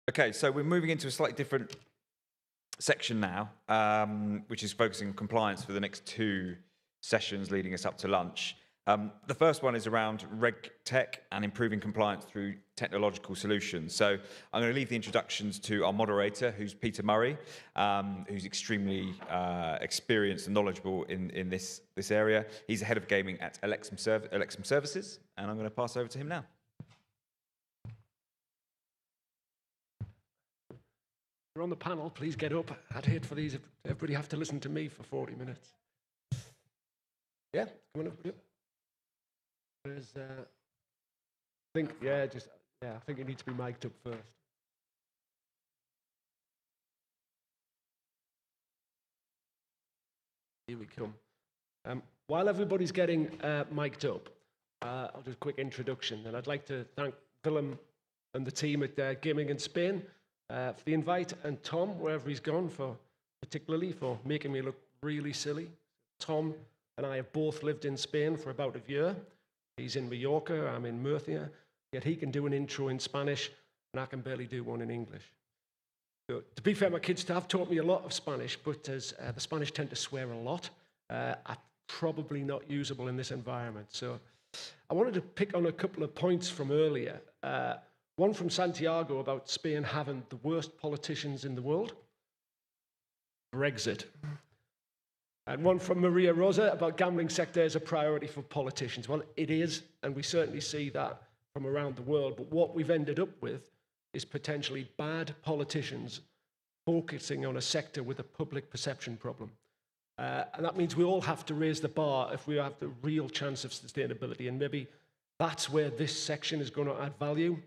Okay, so we're moving into a slightly different section now, which is focusing on compliance for the next 2 sessions leading us up to lunch. The first one is around reg tech and improving compliance through technological solutions. So I'm going to leave the introductions to our moderator, who's Peter Murray, who's extremely experienced and knowledgeable in this area. He's the head of gaming at Alexem Services, and I'm going to pass over to him now. You're on the panel, please get up. I'd hate for these, everybody have to listen to me for 40 minutes. Yeah, come on up. There's, I think you need to be mic'd up first. Here we come. While everybody's getting mic'd up, I'll do a quick introduction, and I'd like to thank Willem and the team at Gaming in Spain for the invite, and Tom, wherever he's gone, particularly for making me look really silly. Tom and I have both lived in Spain for about a year. He's in Mallorca, I'm in Murcia, yet he can do an intro in Spanish, and I can barely do one in English. So, to be fair, my kids have taught me a lot of Spanish, but as the Spanish tend to swear a lot, are probably not usable in this environment. So I wanted to pick on a couple of points from earlier. One from Santiago about Spain having the worst politicians in the world. Brexit. And one from Maria Rosa about gambling sector as a priority for politicians. Well, it is, and we certainly see that from around the world. But what we've ended up with is potentially bad politicians focusing on a sector with a public perception problem. And that means we all have to raise the bar if we have the real chance of sustainability. And maybe that's where this section is going to add value.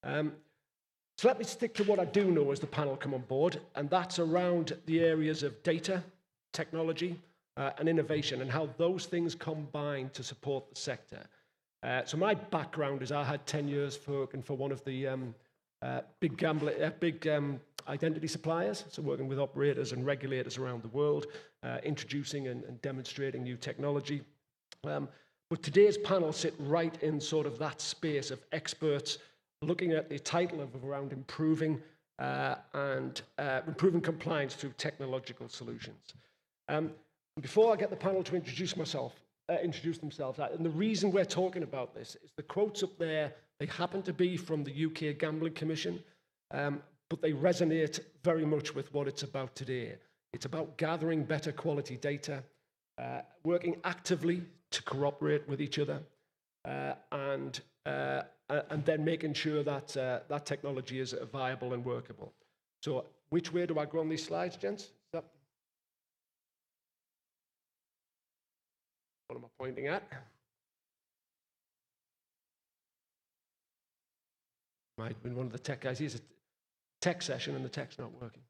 So let me stick to what I do know as the panel come on board, and that's around the areas of data, technology, and innovation, and how those things combine to support the sector. So my background is I had 10 years working for one of the big identity suppliers, so working with operators and regulators around the world, introducing and demonstrating new technology. But today's panel sit right in sort of that space of experts looking at the title of around improving improving compliance through technological solutions. Before I get the panel to introduce themselves, and the reason we're talking about this is the quotes up there, they happen to be from the UK Gambling Commission, but they resonate very much with what it's about today. It's about gathering better quality data, working actively to cooperate with each other, and then making sure that that technology is viable and workable. So which way do I go on these slides, gents? What am I pointing at? Might have been one of the tech guys. Here's a tech session and the tech's not working.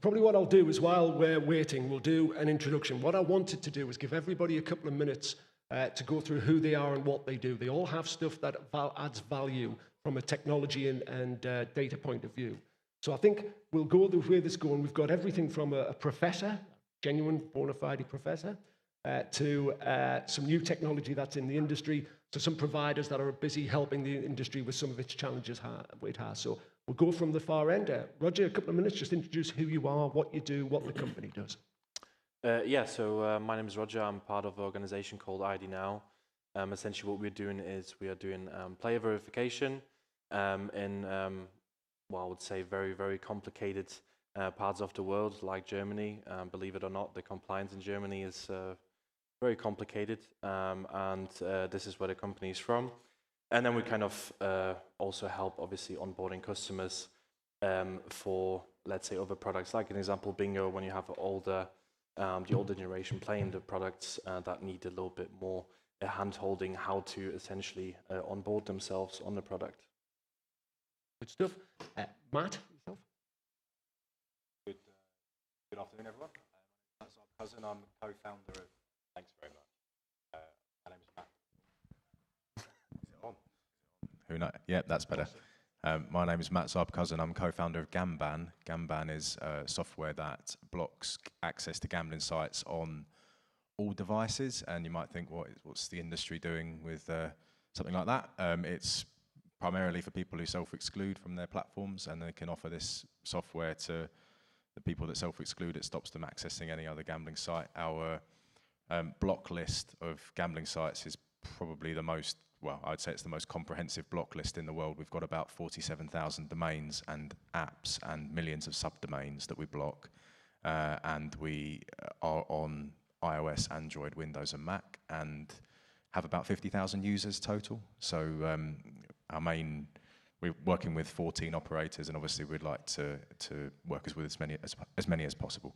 Probably what I'll do is while we're waiting, we'll do an introduction. What I wanted to do is give everybody a couple of minutes to go through who they are and what they do. They all have stuff that adds value from a technology and data point of view. So I think we'll go the way this is going. We've got everything from a professor, genuine bona fide professor, to some new technology that's in the industry, to some providers that are busy helping the industry with some of its challenges it has. So we'll go from the far end. Roger, a couple of minutes, just introduce who you are, what you do, what the company does. So my name is Roger. I'm part of an organization called Idnow. Essentially what we're doing is we are doing player verification in, I would say very, very complicated parts of the world like Germany. Believe it or not, the compliance in Germany is very complicated, and this is where the company is from. And then we kind of also help, obviously, onboarding customers for, let's say, other products. Like an example, bingo, when you have the older generation playing the products that need a little bit more hand-holding, how to essentially onboard themselves on the product. Good stuff. Matt, yourself? Good afternoon, everyone. I'm Zarb-Cousin. I'm co-founder of... Thanks very much. My name is Matt. Is it on? Who knows? Yeah, that's better. Awesome. My name is Matt Zarb-Cousin. I'm co-founder of Gamban. Gamban is software that blocks access to gambling sites on all devices, and you might think, what's the industry doing with something like that? It's primarily for people who self-exclude from their platforms, and they can offer this software to the people that self-exclude. It stops them accessing any other gambling site. Our block list of gambling sites is probably the most, well, I'd say it's the most comprehensive block list in the world. We've got about 47,000 domains and apps and millions of subdomains that we block. And we are on iOS, Android, Windows and Mac, and have about 50,000 users total. So we're working with 14 operators, and obviously we'd like to work with as many as possible.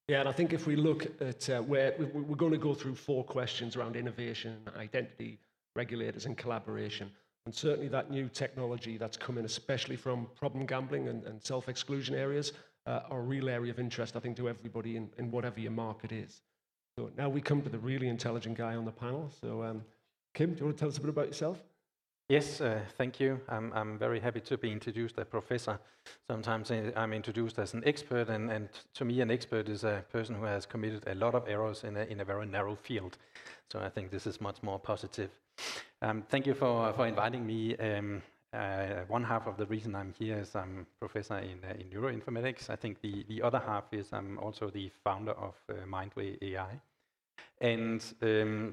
Yeah, and I think if we look at where we're going to go through 4 questions around innovation, identity, regulators and collaboration. And certainly that new technology that's coming, especially from problem gambling and self-exclusion areas, are a real area of interest, I think, to everybody in whatever your market is. So now we come to the really intelligent guy on the panel. So Kim, do you want to tell us a bit about yourself? Yes, thank you. I'm very happy to be introduced as a professor. Sometimes I'm introduced as an expert, and to me an expert is a person who has committed a lot of errors in a very narrow field. So I think this is much more positive. Thank you for inviting me. One half of the reason I'm here is I'm professor in neuroinformatics. I think the other half is I'm also the founder of Mindway AI. And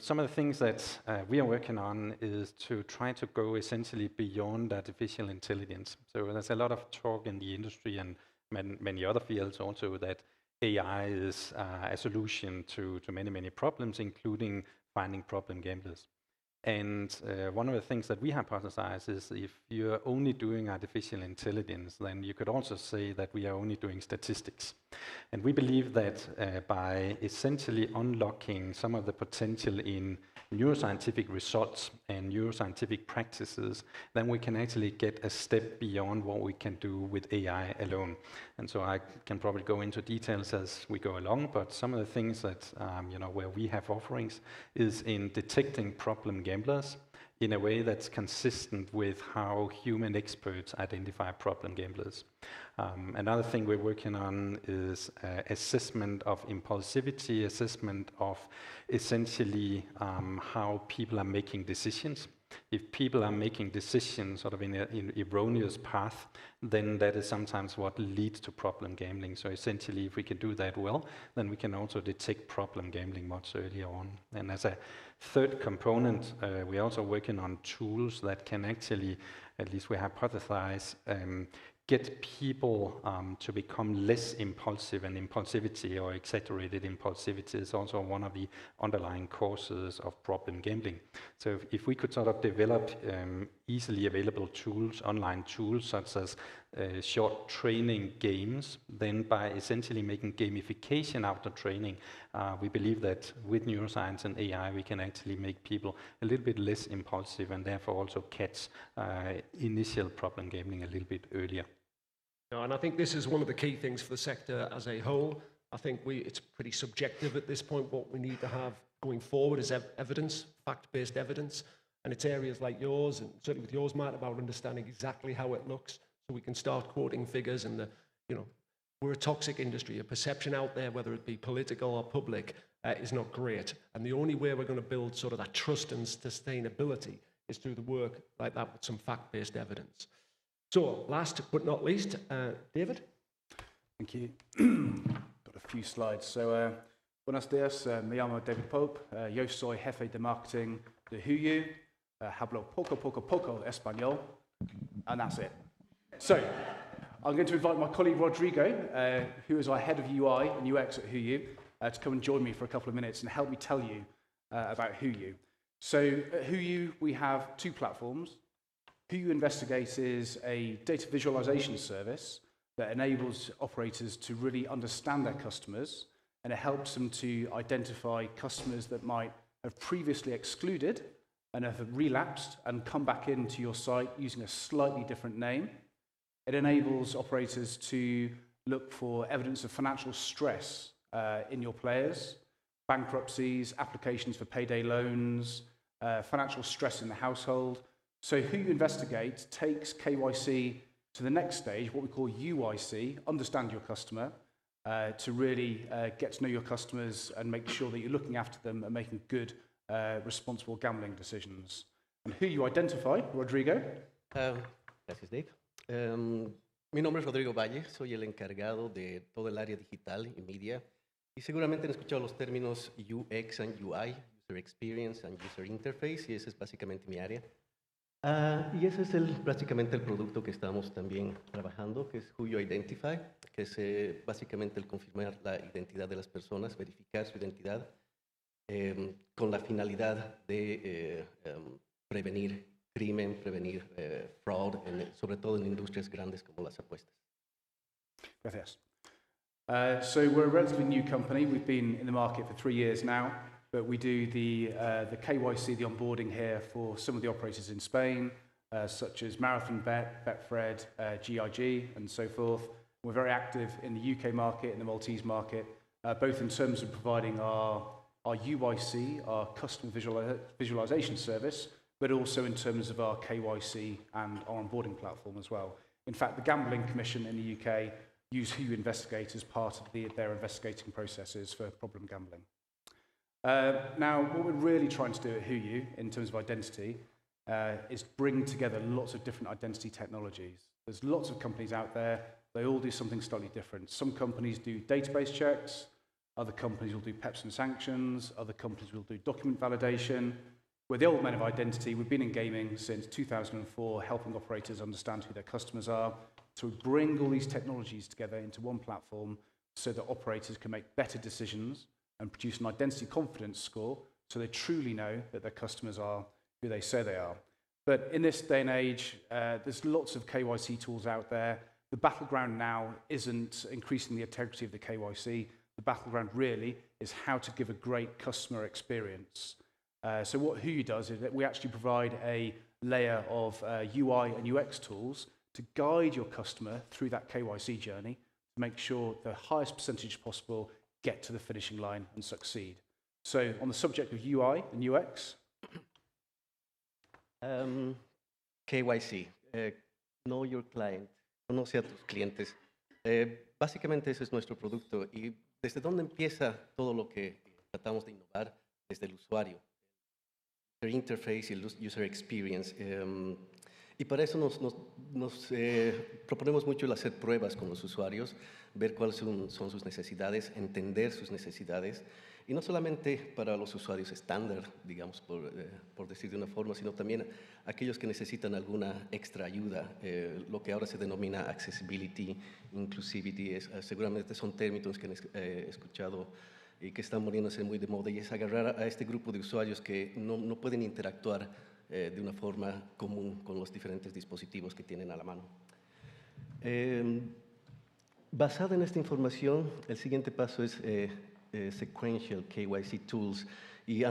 some of the things that we are working on is to try to go essentially beyond artificial intelligence. So there's a lot of talk in the industry and many other fields also that AI is a solution to many problems, including finding problem gamblers. And one of the things that we hypothesize is if you're only doing artificial intelligence, then you could also say that we are only doing statistics. And we believe that by essentially unlocking some of the potential in neuroscientific results and neuroscientific practices, then we can actually get a step beyond what we can do with AI alone. And so I can probably go into details as we go along, but some of the things that, where we have offerings is in detecting problem gamblers in a way that's consistent with how human experts identify problem gamblers. Another thing we're working on is assessment of impulsivity, assessment of essentially how people are making decisions. If people are making decisions sort of in an erroneous path, then that is sometimes what leads to problem gambling. So essentially, if we can do that well, then we can also detect problem gambling much earlier on. And as a third component, we're also working on tools that can actually, at least we hypothesize, get people to become less impulsive, and impulsivity or exaggerated impulsivity is also one of the underlying causes of problem gambling. So if we could sort of develop easily available tools, online tools such as short training games, then by essentially making gamification out of training, we believe that with neuroscience and AI we can actually make people a little bit less impulsive and therefore also catch initial problem gambling a little bit earlier. No, and I think this is one of the key things for the sector as a whole. I think it's pretty subjective at this point. What we need to have going forward is evidence, fact-based evidence, and it's areas like yours, and certainly with yours, Matt, about understanding exactly how it looks, so we can start quoting figures. And we're a toxic industry. A perception out there, whether it be political or public, is not great. And the only way we're going to build sort of that trust and sustainability is through the work like that with some fact-based evidence. So, last but not least, David. Thank you. Got a few slides. So, buenos dias, me llamo David Pope. Yo soy jefe de marketing de HooYu. Hablo poco español. And that's it. So, I'm going to invite my colleague Rodrigo, who is our head of UI and UX at HooYu, to come and join me for a couple of minutes and help me tell you about HooYu. So, at HooYu, we have 2 platforms. HooYu Investigate is a data visualization service that enables operators to really understand their customers, and it helps them to identify customers that might have previously excluded and have relapsed and come back into your site using a slightly different name. It enables operators to look for evidence of financial stress in your players, bankruptcies, applications for payday loans, financial stress in the household. So HooYu Investigate takes KYC to the next stage, what we call UIC, understand your customer, to really get to know your customers and make sure that you're looking after them and making good, responsible gambling decisions. And who you identify, Rodrigo? Gracias, Dave. Mi nombre es Rodrigo Valle, soy el encargado de todo el área digital y media. Y seguramente han escuchado los términos UX and UI, User Experience and User Interface, y ese es básicamente mi área. Y ese es básicamente el producto que estamos también trabajando, que es HooYu Identify, que es básicamente el confirmar la identidad de las personas, verificar su identidad, con la finalidad de prevenir crimen, prevenir fraud, sobre todo en industrias grandes como las apuestas. Gracias. So we're a relatively new company. We've been in the market for 3 years now, but we do the KYC, the onboarding here for some of the operators in Spain, such as Marathon Bet, Betfred, GIG, and so forth. We're very active in the UK market and the Maltese market, both in terms of providing our UIC, our customer visualization service, but also in terms of our KYC and our onboarding platform as well. In fact, the Gambling Commission in the UK use HooYu Investigate as part of their investigating processes for problem gambling. Now, what we're really trying to do at HooYu in terms of identity is bring together lots of different identity technologies. There's lots of companies out there, they all do something slightly different. Some companies do database checks, other companies will do PEPs and sanctions, other companies will do document validation. We're the old men of identity. We've been in gaming since 2004, helping operators understand who their customers are. So we bring all these technologies together into one platform so that operators can make better decisions and produce an identity confidence score so they truly know that their customers are who they say they are. But in this day and age, there's lots of KYC tools out there. The battleground now isn't increasing the integrity of the KYC. The battleground really is how to give a great customer experience. So what HooYu does is that we actually provide a layer of UI and UX tools to guide your customer through that KYC journey to make sure the highest percentage possible get to the finishing line and succeed. So on the subject of UI and UX. KYC, Know Your Client, conoce a tus clientes. Básicamente ese es nuestro producto. ¿Y desde dónde empieza todo lo que tratamos de innovar? Desde el usuario, el interface y el user experience. Y para eso nos proponemos mucho el hacer pruebas con los usuarios, ver cuáles son sus necesidades, entender sus necesidades, y no solamente para los usuarios estándar, digamos, por decir de una forma, sino también aquellos que necesitan alguna extra ayuda, lo que ahora se denomina accessibility, inclusivity, seguramente son términos que han escuchado y que están poniéndose muy de moda, y es agarrar a este grupo de usuarios que no pueden interactuar de una forma común con los diferentes dispositivos que tienen a la mano. Basada en esta información, el siguiente paso es Sequential KYC Tools, y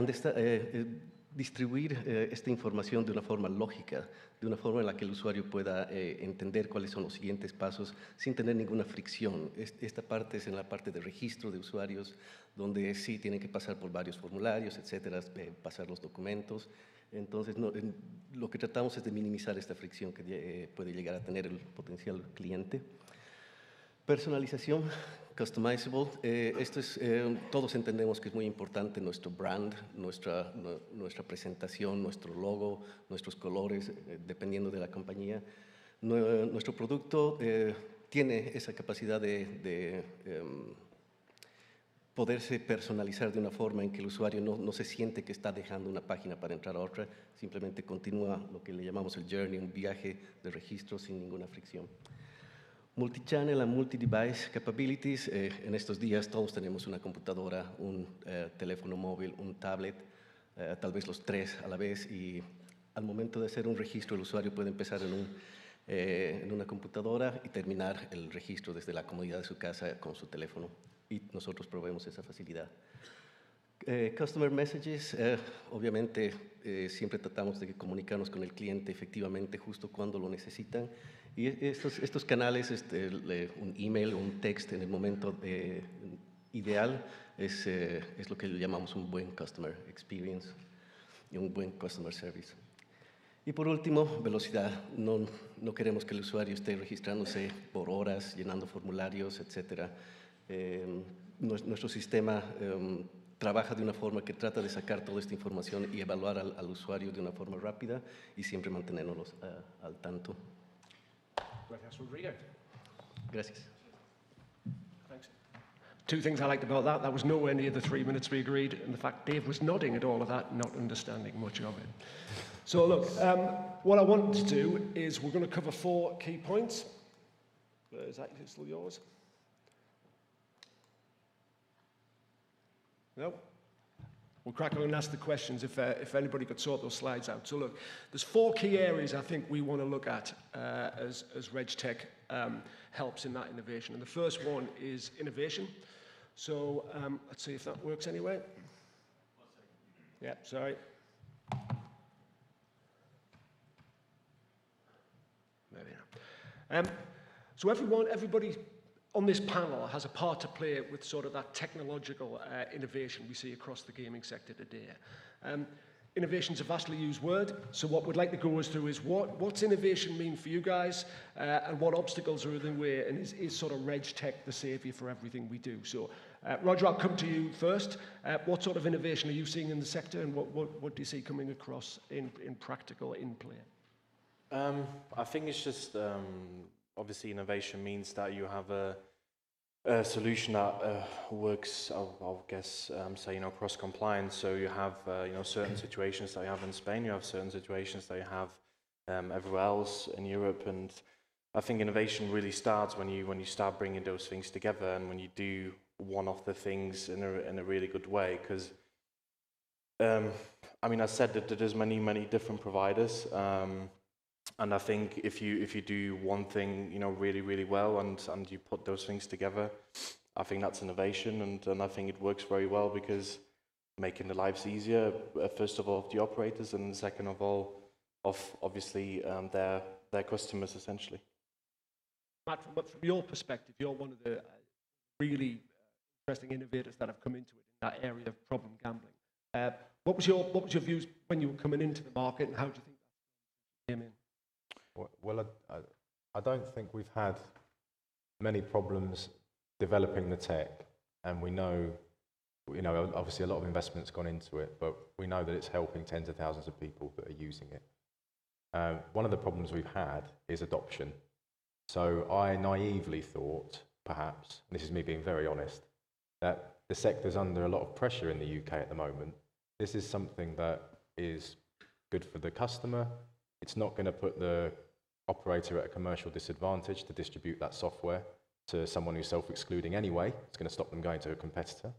distribuir esta información de una forma lógica, de una forma en la que el usuario pueda entender cuáles son los siguientes pasos sin tener ninguna fricción. Esta parte es en la parte de registro de usuarios, donde sí tienen que pasar por varios formularios, etcétera, pasar los documentos. Entonces, lo que tratamos es de minimizar esta fricción que puede llegar a tener el potencial cliente. Personalización, customizable. Esto es, todos entendemos que es muy importante nuestro brand, nuestra presentación, nuestro logo, nuestros colores, dependiendo de la compañía. Nuestro producto tiene esa capacidad de poderse personalizar de una forma en que el usuario no se siente que está dejando una página para entrar a otra, simplemente continúa lo que le llamamos el journey, un viaje de registro sin ninguna fricción. Multichannel and multi-device capabilities. En estos días todos tenemos una computadora, un teléfono móvil, un tablet, tal vez los tres a la vez, y al momento de hacer un registro el usuario puede empezar en una computadora y terminar el registro desde la comodidad de su casa con su teléfono, y nosotros proveemos esa facilidad. Customer messages, obviamente siempre tratamos de comunicarnos con el cliente efectivamente justo cuando lo necesitan, y estos canales, un email o un text en el momento ideal es lo que llamamos un buen customer experience y un buen customer service. Y por último, velocidad. No queremos que el usuario esté registrándose por horas, llenando formularios, etcétera. Nuestro sistema trabaja de una forma que trata de sacar toda esta información y evaluar al usuario de una forma rápida y siempre mantenernos al tanto. Gracias, Rodrigo. Gracias. Thanks. Two things I liked about that. That was nowhere near the 3 minutes we agreed, and the fact Dave was nodding at all of that, not understanding much of it. So look, what I want to do is we're going to cover 4 key points. Is that still yours? No? We'll crack on and ask the questions if anybody could sort those slides out. So look, there's 4 key areas I think we want to look at as RegTech helps in that innovation. And the first one is innovation. So let's see if that works anyway. Yeah, sorry. There we are. So everybody on this panel has a part to play with sort of that technological innovation we see across the gaming sector today. Innovation is a vastly used word, so what we'd like to go through is what's innovation mean for you guys, and what obstacles are in the way, and is sort of RegTech the saviour for everything we do? So, Roger, I'll come to you first. What sort of innovation are you seeing in the sector, and what do you see coming across in practical, in play? I think it's just, obviously innovation means that you have a solution that works, I'll guess, say, cross-compliance. So you have, certain situations that you have in Spain, you have certain situations that you have everywhere else in Europe. And I think innovation really starts when you start bringing those things together, and when you do one of the things in a really good way. Because, I said that there's many different providers. And I think if you do one thing, really, really well, and you put those things together, I think that's innovation, and I think it works very well, because making the lives easier, first of all, of the operators, and second of all, of obviously their customers, essentially. Matt, from your perspective, you're one of the really interesting innovators that have come into it in that area of problem gambling. What was your views when you were coming into the market, and how do you think that came in? Well, I don't think we've had many problems developing the tech, and we know, obviously a lot of investment's gone into it, but we know that it's helping tens of thousands of people that are using it. One of the problems we've had is adoption. So I naively thought, perhaps, and this is me being very honest, that the sector's under a lot of pressure in the UK at the moment. This is something that is good for the customer. It's not going to put the operator at a commercial disadvantage to distribute that software to someone who's self-excluding anyway. It's going to stop them going to a competitor.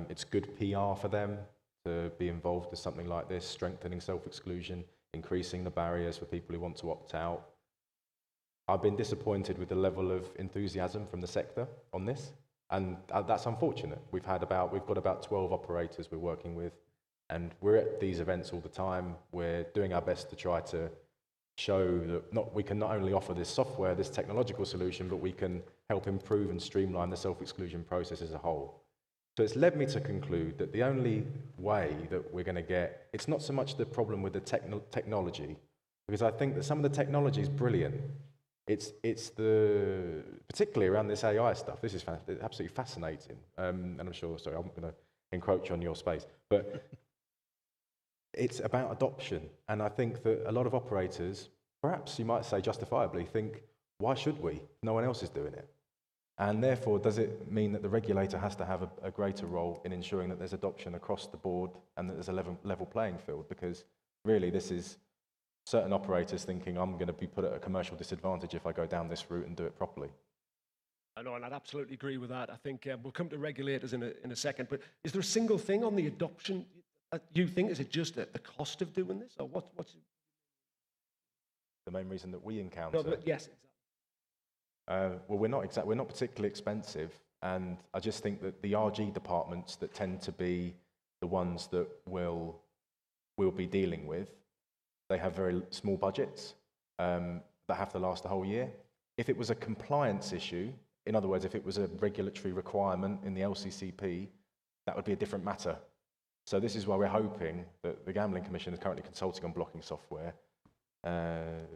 It's good PR for them to be involved in something like this, strengthening self-exclusion, increasing the barriers for people who want to opt out. I've been disappointed with the level of enthusiasm from the sector on this, and that's unfortunate. We've got about 12 operators we're working with, and we're at these events all the time. We're doing our best to try to show that we can not only offer this software, this technological solution, but we can help improve and streamline the self-exclusion process as a whole. So it's led me to conclude that the only way that we're going to get, it's not so much the problem with the technology, because I think that some of the technology is brilliant. It's particularly around this AI stuff. This is absolutely fascinating. And I'm sure, sorry, I'm going to encroach on your space, but it's about adoption. And I think that a lot of operators, perhaps you might say justifiably, think, why should we? No one else is doing it. And therefore, does it mean that the regulator has to have a greater role in ensuring that there's adoption across the board and that there's a level playing field? Because really, this is certain operators thinking, I'm going to be put at a commercial disadvantage if I go down this route and do it properly. I know, and I'd absolutely agree with that. I think we'll come to regulators in a second. But is there a single thing on the adoption you think? Is it just the cost of doing this, or what's the main reason that we encounter? No, but yes, exactly. Well, we're not particularly expensive, and I just think that the RG departments that tend to be the ones that we'll be dealing with, they have very small budgets that have to last the whole year. If it was a compliance issue, in other words, if it was a regulatory requirement in the LCCP, that would be a different matter. So this is why we're hoping that the Gambling Commission is currently consulting on blocking software. We're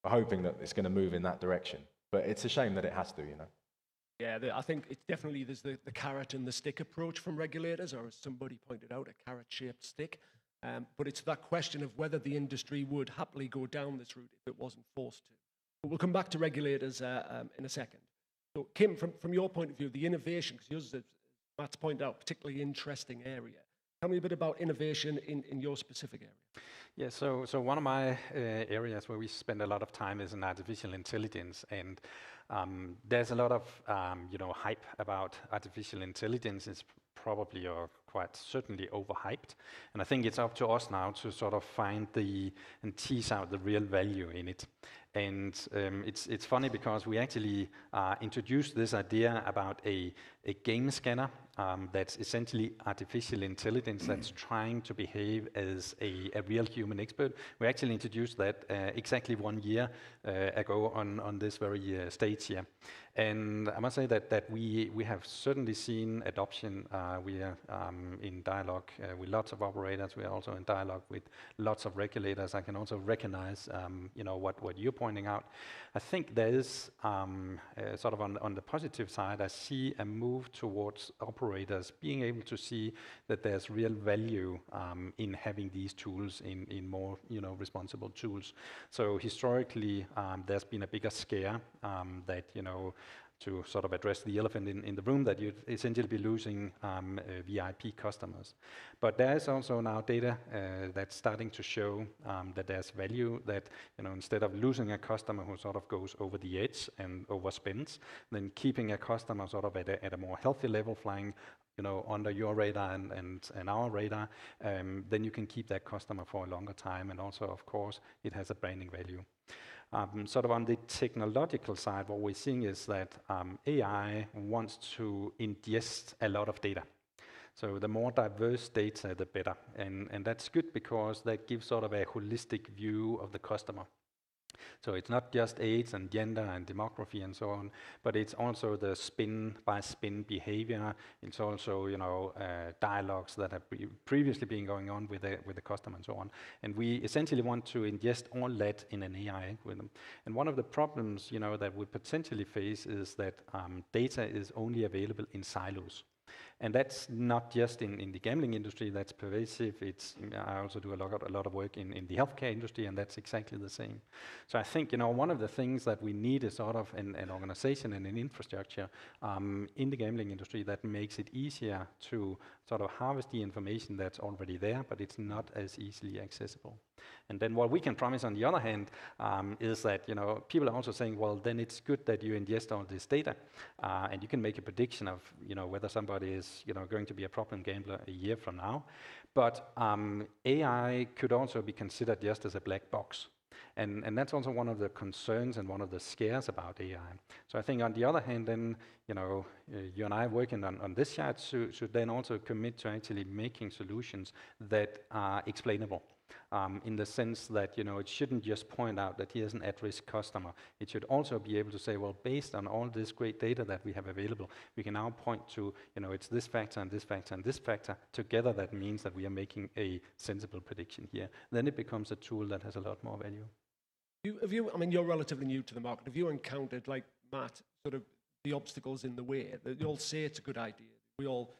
hoping that it's going to move in that direction. But it's a shame that it has to, Yeah, I think it's definitely there's the carrot and the stick approach from regulators, or as somebody pointed out, a carrot-shaped stick. But it's that question of whether the industry would happily go down this route if it wasn't forced to. But we'll come back to regulators in a second. So, Kim, from your point of view, the innovation, because yours, as Matt's pointed out, particularly interesting area. Tell me a bit about innovation in your specific area. Yeah, so one of my areas where we spend a lot of time is in artificial intelligence, and there's a lot of hype about artificial intelligence. It's probably or quite certainly overhyped, and I think it's up to us now to sort of find and tease out the real value in it. And it's funny because we actually introduced this idea about a game scanner that's essentially artificial intelligence that's trying to behave as a real human expert. We actually introduced that exactly 1 year ago on this very stage here. And I must say that we have certainly seen adoption. We are in dialogue with lots of operators. We are also in dialogue with lots of regulators. I can also recognize what you're pointing out. I think there is sort of on the positive side, I see a move towards operators being able to see that there's real value in having these tools in more responsible tools. So historically, there's been a bigger scare that to sort of address the elephant in the room, that you'd essentially be losing VIP customers. But there is also now data that's starting to show that there's value, that instead of losing a customer who sort of goes over the edge and overspends, then keeping a customer sort of at a more healthy level, flying under your radar and our radar, then you can keep that customer for a longer time. And also, of course, it has a branding value. Sort of on the technological side, what we're seeing is that AI wants to ingest a lot of data. So the more diverse data, the better. And that's good because that gives sort of a holistic view of the customer. So it's not just age and gender and demography and so on, but it's also the spin-by-spin behavior. It's also, dialogues that have previously been going on with the customer and so on. And we essentially want to ingest all that in an AI algorithm. And one of the problems, that we potentially face is that data is only available in silos. And that's not just in the gambling industry, that's pervasive. I also do a lot of work in the healthcare industry, and that's exactly the same. So I think, one of the things that we need is sort of an organization and an infrastructure in the gambling industry that makes it easier to sort of harvest the information that's already there, but it's not as easily accessible. And then what we can promise, on the other hand, is that people are also saying, well, then it's good that you ingest all this data, and you can make a prediction of whether somebody is going to be a problem gambler a year from now. But AI could also be considered just as a black box. And that's also one of the concerns and one of the scares about AI. So I think on the other hand, then, you and I working on this side should then also commit to actually making solutions that are explainable. In the sense that, it shouldn't just point out that here's an at-risk customer. It should also be able to say, well, based on all this great data that we have available, we can now point to, it's this factor and this factor and this factor. Together, that means that we are making a sensible prediction here. Then it becomes a tool that has a lot more value. You're relatively new to the market. Have you encountered, like Matt, sort of the obstacles in the way? You all say it's a good idea. We all,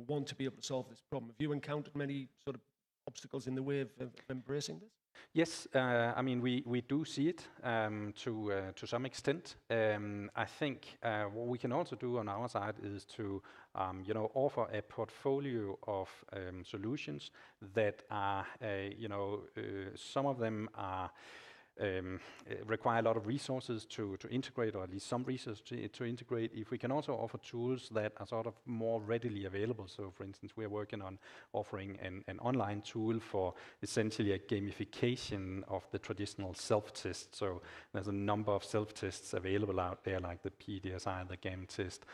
want to be able to solve this problem. Have you encountered many sort of obstacles in the way of embracing this? Yes, we do see it to some extent. I think what we can also do on our side is to offer a portfolio of solutions that are, some of them are require a lot of resources to integrate, or at least some resources to integrate. If we can also offer tools that are sort of more readily available. So for instance, we are working on offering an online tool for essentially a gamification of the traditional self-test. So there's a number of self-tests available out there, like the PDSI, the GAM test,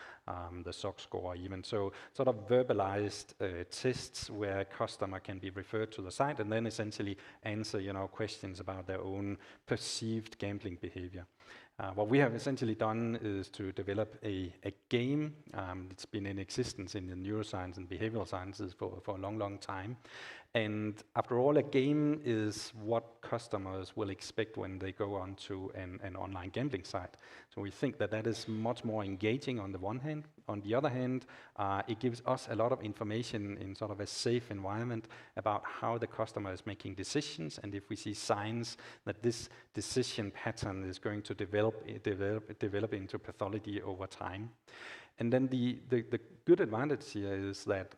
the SOC score even. So sort of verbalized tests where a customer can be referred to the site and then essentially answer questions about their own perceived gambling behavior. What we have essentially done is to develop a game. It's been in existence in the neuroscience and behavioral sciences for a long, long time. And after all, a game is what customers will expect when they go onto an online gambling site. So we think that that is much more engaging on the one hand. On the other hand, it gives us a lot of information in sort of a safe environment about how the customer is making decisions, and if we see signs that this decision pattern is going to develop into pathology over time. And then the good advantage here is that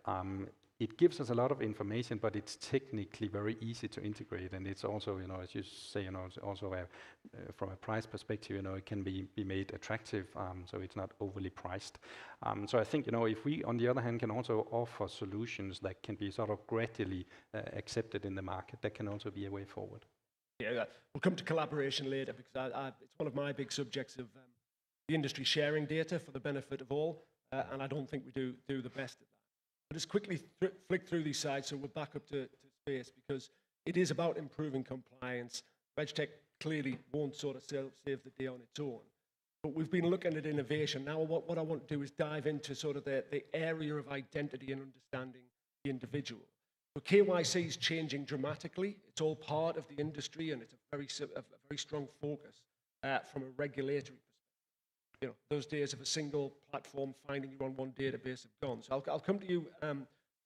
it gives us a lot of information, but it's technically very easy to integrate, and it's also, as you say, it's also from a price perspective, it can be made attractive, so it's not overly priced. So I think, if we, on the other hand, can also offer solutions that can be sort of gradually accepted in the market, that can also be a way forward. Yeah, we'll come to collaboration later, because it's one of my big subjects of the industry sharing data for the benefit of all, and I don't think we do the best at that. I'll just quickly flick through these slides so we're back up to space, because it is about improving compliance. RegTech clearly won't sort of save the day on its own. But we've been looking at innovation. Now what I want to do is dive into sort of the area of identity and understanding the individual. So KYC is changing dramatically. It's all part of the industry, and it's a very strong focus from a regulatory perspective. Those days of a single platform finding you on one database have gone. So I'll come to you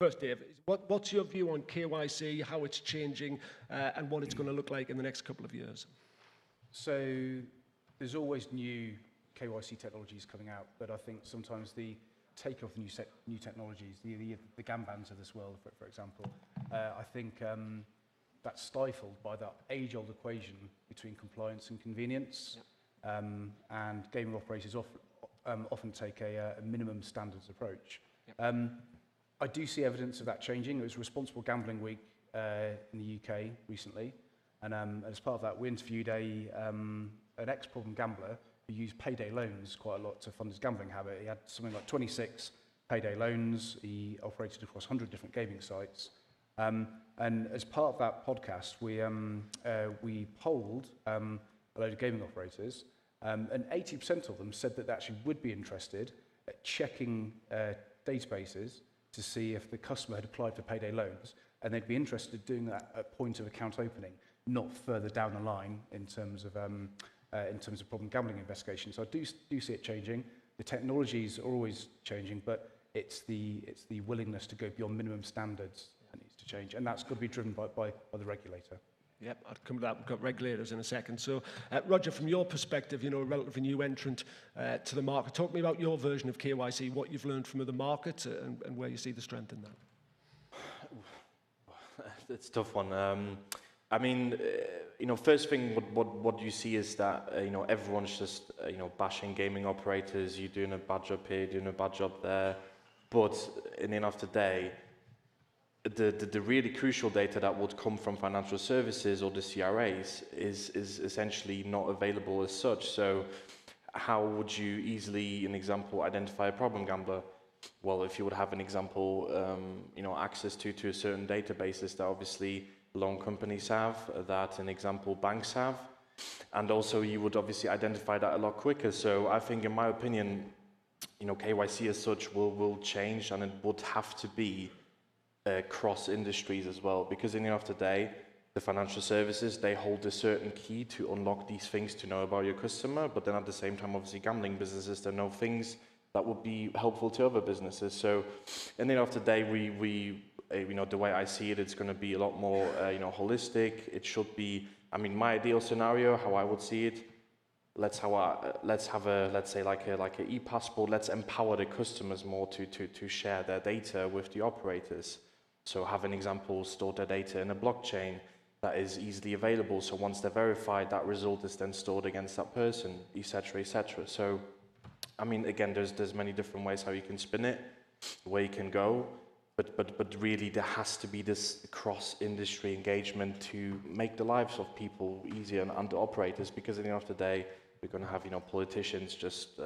first, Dave. What's your view on KYC, how it's changing, and what it's going to look like in the next couple of years? So there's always new KYC technologies coming out, but I think sometimes the take of new technologies, the Gambans of this world, for example, I think that's stifled by that age-old equation between compliance and convenience. Yep. And gaming operators often take a minimum standards approach. Yep. I do see evidence of that changing. It was Responsible Gambling Week in the UK recently, and as part of that, we interviewed an ex-problem gambler who used payday loans quite a lot to fund his gambling habit. He had something like 26 payday loans. He operated across 100 different gaming sites. And as part of that podcast, we polled a load of gaming operators, and 80% of them said that they actually would be interested at checking databases to see if the customer had applied for payday loans, and they'd be interested in doing that at point of account opening, not further down the line in terms of problem gambling investigation. So I do see it changing. The technologies are always changing, but it's the willingness to go beyond minimum standards that needs to change, and that's got to be driven by the regulator. Yep, I'll come to that. We've got regulators in a second. So, Roger, from your perspective, a relatively new entrant to the market, talk to me about your version of KYC, what you've learned from other markets, and where you see the strength in that. It's a tough one. I mean, first thing, what you see is that, everyone's just, bashing gaming operators. You're doing a bad job here, doing a bad job there. But in the end of the day, the really crucial data that would come from financial services or the CRAs is essentially not available as such. So how would you easily, an example, identify a problem gambler? Well, if you would have an example, access to a certain databases that obviously loan companies have, that an example banks have, and also you would obviously identify that a lot quicker. So I think, in my opinion, KYC as such will change, and it would have to be cross industries as well, because in the end of the day, the financial services, they hold a certain key to unlock these things to know about your customer, but then at the same time, obviously gambling businesses, they know things that would be helpful to other businesses. So in the end of the day, we the way I see it, it's going to be a lot more holistic. It should be, my ideal scenario, how I would see it, let's have a let's say like a e-passport. Let's empower the customers more to share their data with the operators. So have an example, store their data in a blockchain that is easily available. So once they're verified, that result is then stored against that person, etc., etc. So, again, there's many different ways how you can spin it, where you can go, but really there has to be this cross-industry engagement to make the lives of people easier and the operators, because at the end of the day, we're going to have politicians just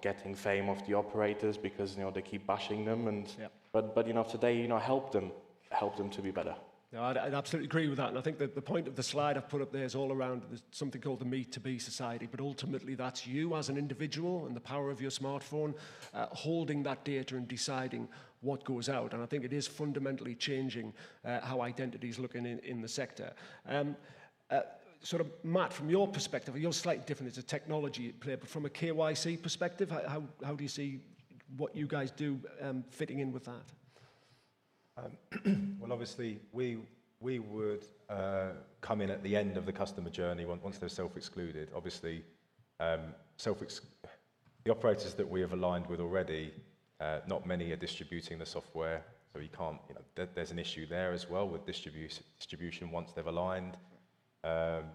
getting fame of the operators because they keep bashing them, and but today help them to be better. No, I'd absolutely agree with that. And I think that the point of the slide I've put up there is all around something called the me-to-be society. But ultimately, that's you as an individual and the power of your smartphone holding that data and deciding what goes out. And I think it is fundamentally changing how identities look in the sector. Sort of, Matt, from your perspective, you're slightly different. It's a technology play, but from a KYC perspective, how do you see what you guys do fitting in with that? Well, obviously, we would come in at the end of the customer journey once they're self-excluded. Obviously, the operators that we have aligned with already, not many are distributing the software, so you can't. There's an issue there as well with distribution once they've aligned.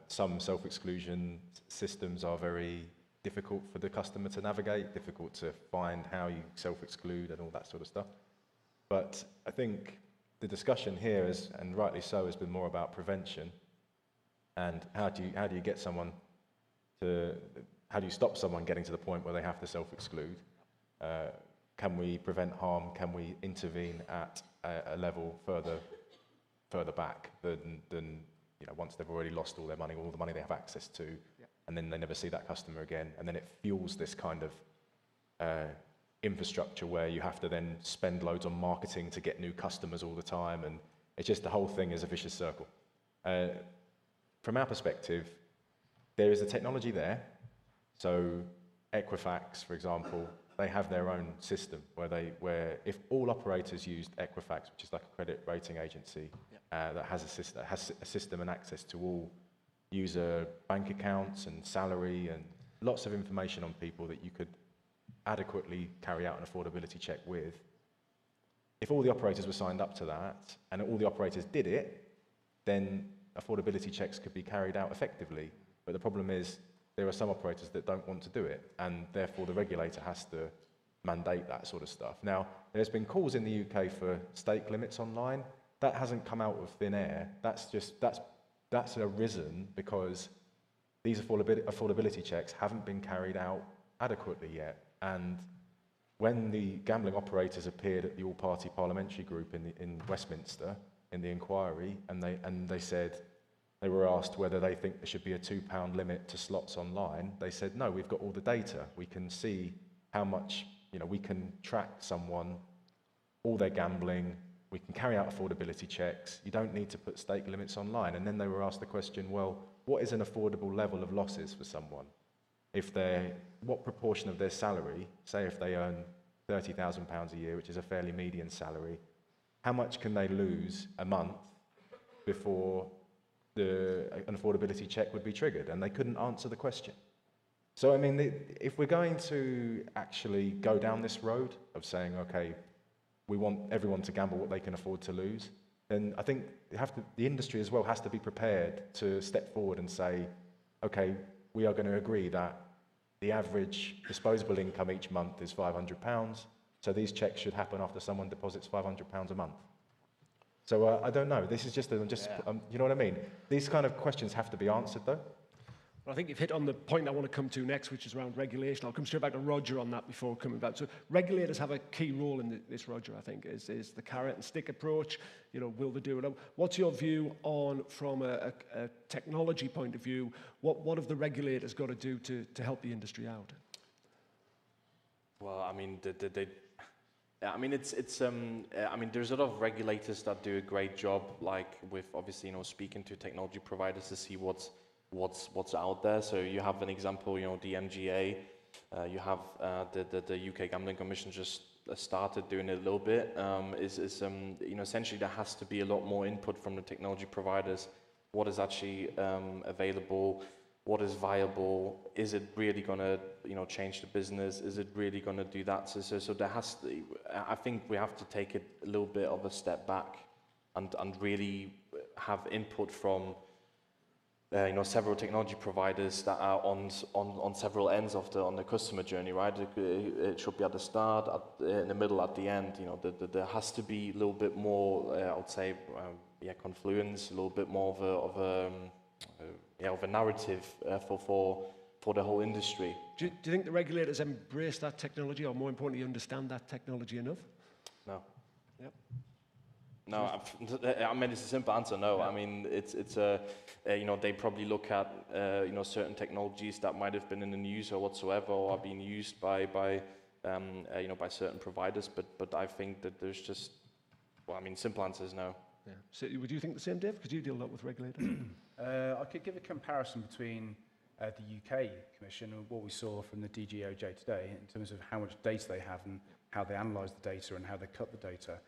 Some self-exclusion systems are very difficult for the customer to navigate, difficult to find how you self-exclude and all that sort of stuff. But I think the discussion here is, and rightly so, has been more about prevention and how do you get someone to, how do you stop someone getting to the point where they have to self-exclude? Can we prevent harm? Can we intervene at a level further back than once they've already lost all their money, all the money they have access to, and then they never see that customer again, and then it fuels this kind of infrastructure where you have to then spend loads on marketing to get new customers all the time, and it's just the whole thing is a vicious circle. From our perspective, there is a technology there. So Equifax, for example, they have their own system where if all operators used Equifax, which is like a credit rating agency that has a system and access to all user bank accounts and salary and lots of information on people that you could adequately carry out an affordability check with. If all the operators were signed up to that and all the operators did it, then affordability checks could be carried out effectively. But the problem is there are some operators that don't want to do it, and therefore the regulator has to mandate that sort of stuff. Now, there's been calls in the UK for stake limits online. That hasn't come out of thin air. That's arisen because these affordability checks haven't been carried out adequately yet. And when the gambling operators appeared at the all-party parliamentary group in Westminster in the inquiry, and they said, they were asked whether they think there should be a £2 limit to slots online, they said, no, we've got all the data. We can see how much, we can track someone, all their gambling, we can carry out affordability checks, you don't need to put stake limits online. And then they were asked the question, well, what is an affordable level of losses for someone? What proportion of their salary, say if they earn £30,000 a year, which is a fairly median salary, how much can they lose a month before an affordability check would be triggered? And they couldn't answer the question. So, I mean, if we're going to actually go down this road of saying, okay, we want everyone to gamble what they can afford to lose, then I think the industry as well has to be prepared to step forward and say, okay, we are going to agree that the average disposable income each month is £500, so these checks should happen after someone deposits £500 a month. So I don't know. This is just, you know what I mean? These kind of questions have to be answered, though. Well, I think you've hit on the point I want to come to next, which is around regulation. I'll come straight back to Roger on that before coming back. So regulators have a key role in this, Roger, I think, is the carrot and stick approach. Will they do it? What's your view on, from a technology point of view, what have the regulators got to do to help the industry out? Well, I mean, there's a lot of regulators that do a great job, like with obviously, speaking to technology providers to see what's out there. So you have an example, the MGA, you have the UK Gambling Commission just started doing it a little bit. Essentially there has to be a lot more input from the technology providers. What is actually available? What is viable? Is it really going to, change the business? Is it really going to do that? So there has to. I think we have to take it a little bit of a step back, and really have input from, several technology providers that are on several ends of the customer journey, right? It should be at the start, in the middle, at the end. There has to be a little bit more. I would say, confluence, a little bit more of a narrative for the whole industry. Do you think the regulators embrace that technology, or more importantly, understand that technology enough? No. Yep. No, I mean it's a simple answer. No, I mean it's you know, they probably look at you know, certain technologies that might have been in the news or whatsoever, or are being used by you know, by certain providers. But I think that there's just, well, I mean, simple answer is no. Yeah. So would you think the same, Dave? Because you deal a lot with regulators. I could give a comparison between the UK Commission and what we saw from the DGOJ today in terms of how much data they have and how they analyse the data and how they cut the data.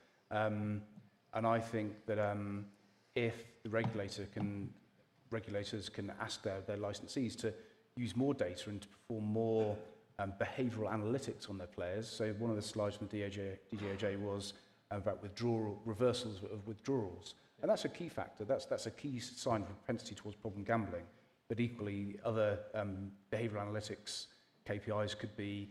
And I think that if the regulators can ask their licensees to use more data and to perform more behavioural analytics on their players. So one of the slides from the DGOJ was about reversals of withdrawals. And that's a key factor. That's a key sign of propensity towards problem gambling. But equally, other behavioural analytics KPIs could be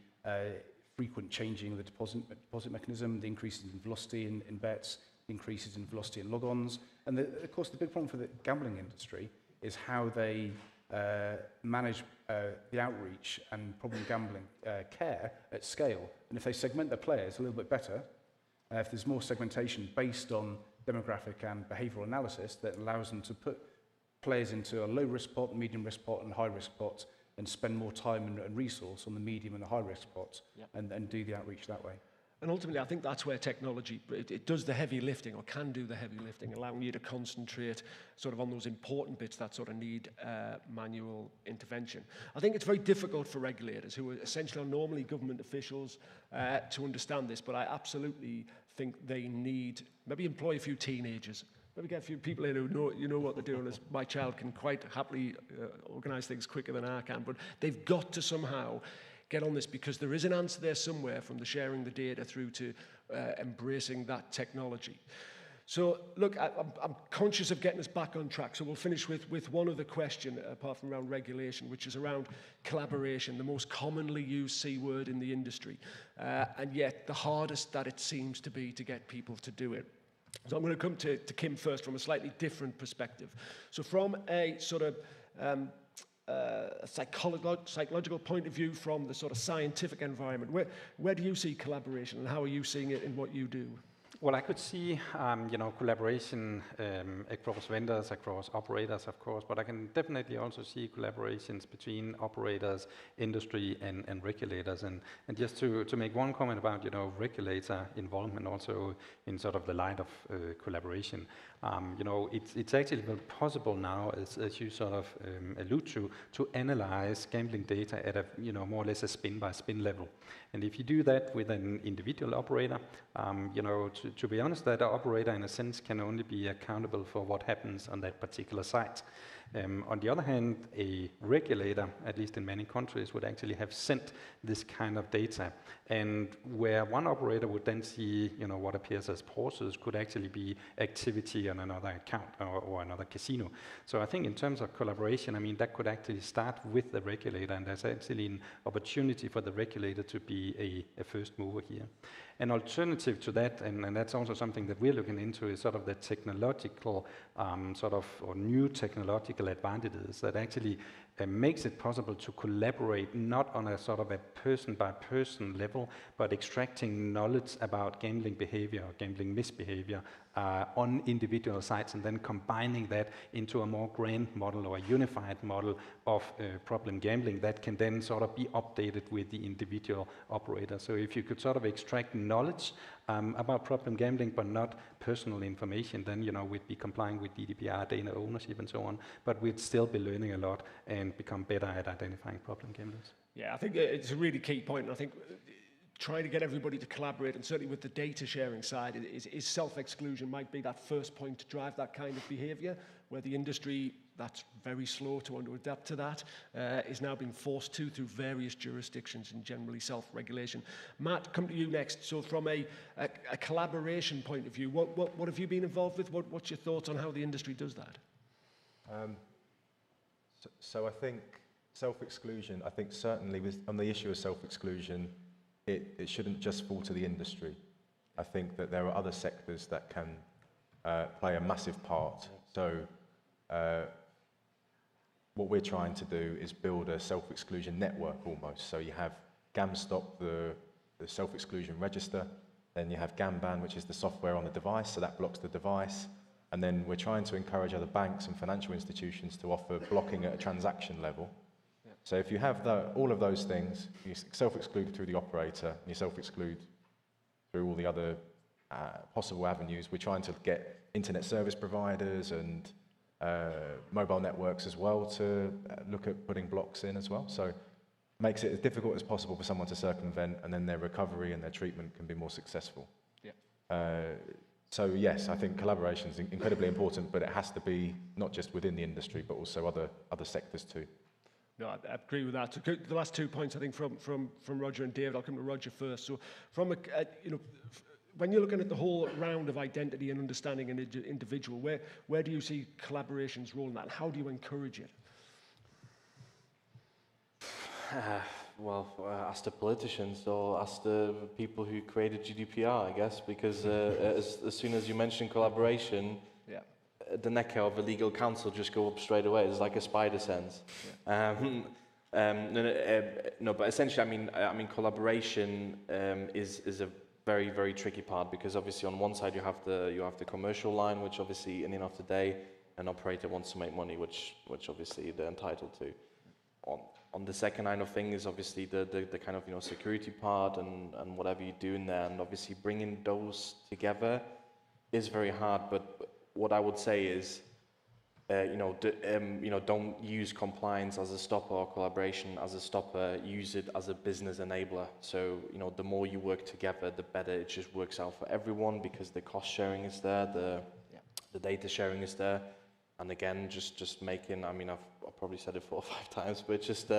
frequent changing of the deposit mechanism, the increases in velocity in bets, the increases in velocity in logons. And of course, the big problem for the gambling industry is how they manage the outreach and problem gambling care at scale. And if they segment their players a little bit better, if there's more segmentation based on demographic and behavioural analysis that allows them to put players into a low-risk pot, medium risk pot, and high-risk pot, and spend more time and resource on the medium and the high-risk pot, and do the outreach that way. And ultimately, I think that's where technology, it does the heavy lifting, or can do the heavy lifting, allowing you to concentrate sort of on those important bits that sort of need manual intervention. I think it's very difficult for regulators, who are essentially normally government officials, to understand this, but I absolutely think they need, maybe employ a few teenagers, maybe get a few people in who know what they're doing, as my child can quite happily organise things quicker than I can, but they've got to somehow get on this, because there is an answer there somewhere, from the sharing the data through to embracing that technology. So look, I'm conscious of getting us back on track, so we'll finish with one other question, apart from around regulation, which is around collaboration, the most commonly used C word in the industry, and yet the hardest that it seems to be to get people to do it. So I'm going to come to Kim first from a slightly different perspective. So from a sort of a psychological point of view, from the sort of scientific environment, where do you see collaboration, and how are you seeing it in what you do? Well, I could see, you know, collaboration across vendors, across operators, of course, but I can definitely also see collaborations between operators, industry, and regulators. And just to make one comment about, you know, regulator involvement also in sort of the light of collaboration. You know, it's actually possible now, as you sort of allude to analyze gambling data at a, you know, more or less a spin-by-spin level. And if you do that with an individual operator, you know, to be honest, that operator in a sense can only be accountable for what happens on that particular site. On the other hand, a regulator, at least in many countries, would actually have sent this kind of data, and where one operator would then see, you know, what appears as pauses could actually be activity on another account or another casino. So I think in terms of collaboration, I mean, that could actually start with the regulator, and there's actually an opportunity for the regulator to be a first mover here. An alternative to that, and that's also something that we're looking into, is sort of the technological or new technological advantages that actually makes it possible to collaborate not on a sort of a person-by-person level, but extracting knowledge about gambling behavior or gambling misbehavior on individual sites, and then combining that into a more grand model or a unified model of problem gambling that can then sort of be updated with the individual operator. So if you could sort of extract knowledge about problem gambling, but not personal information, then, you know, we'd be complying with GDPR, data ownership, and so on, but we'd still be learning a lot and become better at identifying problem gamblers. Yeah, I think it's a really key point, and I think trying to get everybody to collaborate, and certainly with the data sharing side, is self-exclusion might be that first point to drive that kind of behaviour, where the industry, that's very slow to want to adapt to that, is now being forced to through various jurisdictions and generally self-regulation. Matt, come to you next. So from a collaboration point of view, what have you been involved with? What's your thoughts on how the industry does that? So I think self-exclusion, I think certainly on the issue of self-exclusion, it shouldn't just fall to the industry. I think that there are other sectors that can play a massive part. So what we're trying to do is build a self-exclusion network almost. So you have GamStop, the self-exclusion register, Then you have Gamban, which is the software on the device, so that blocks the device. And then we're trying to encourage other banks and financial institutions to offer blocking at a transaction level. Yeah. So if you have all of those things, you self-exclude through the operator, and you self-exclude through all the other possible avenues. We're trying to get internet service providers and mobile networks as well to look at putting blocks in as well. So makes it as difficult as possible for someone to circumvent, and then their recovery and their treatment can be more successful. Yeah. So yes, I think collaboration is incredibly important, but it has to be not just within the industry, but also other sectors too. No, I agree with that. So the last 2 points, I think, from Roger and David. I'll come to Roger first. So from when you're looking at the whole round of identity and understanding an individual, where do you see collaboration's role in that, and how do you encourage it? Ask the politicians or ask the people who created GDPR, I guess, because as soon as you mention collaboration, yeah, the neck hair of a legal counsel just go up straight away. It's like a spider sense. Yeah. No, but essentially, I mean, collaboration is a very, very tricky part, because obviously on one side you have the commercial line, which obviously in the end of the day an operator wants to make money, which obviously they're entitled to. On the second line of things is obviously the kind of security part and whatever you do in there, and obviously bringing those together is very hard. But what I would say is, don't use compliance as a stopper or collaboration as a stopper. Use it as a business enabler. So the more you work together, the better it just works out for everyone, because the cost sharing is there, the data sharing is there. And again, just making, I mean, I've probably said it 4 or 5 times, but just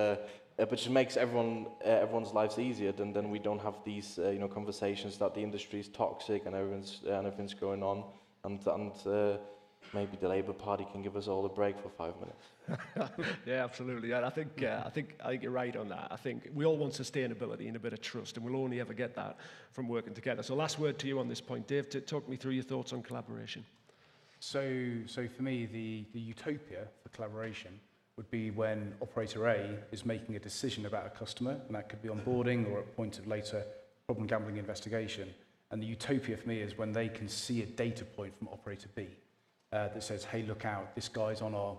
makes everyone's lives easier. Then we don't have these conversations that the industry is toxic and everything's going on, and maybe the Labour Party can give us all a break for 5 minutes. Yeah, absolutely. And I think you're right on that. I think we all want sustainability and a bit of trust, and we'll only ever get that from working together. So last word to you on this point, Dave. Talk me through your thoughts on collaboration. So for me, the utopia for collaboration would be when operator A is making a decision about a customer, and that could be onboarding or at a point of later problem gambling investigation. And the utopia for me is when they can see a data point from operator B that says, hey, look out, this guy's on our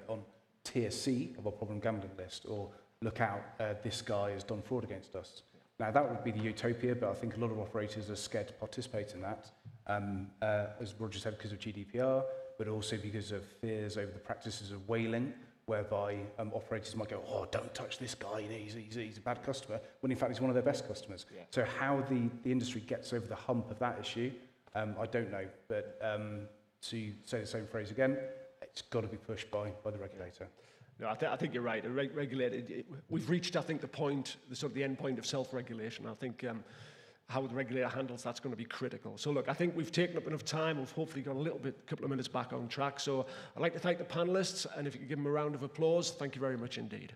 on tier C of our problem gambling list, or look out, this guy has done fraud against us. Now, that would be the utopia, but I think a lot of operators are scared to participate in that, as Roger said, because of GDPR, but also because of fears over the practices of whaling, whereby operators might go, oh, don't touch this guy, he's a bad customer, when in fact he's one of their best customers. Yeah. So how the industry gets over the hump of that issue, I don't know, but to say the same phrase again, it's got to be pushed by the regulator. No, I think you're right. We've reached, I think, the end point of self-regulation. I think how the regulator handles that's going to be critical. So look, I think we've taken up enough time. We've hopefully got a couple of minutes back on track. So I'd like to thank the panelists, and if you could give them a round of applause, thank you very much indeed.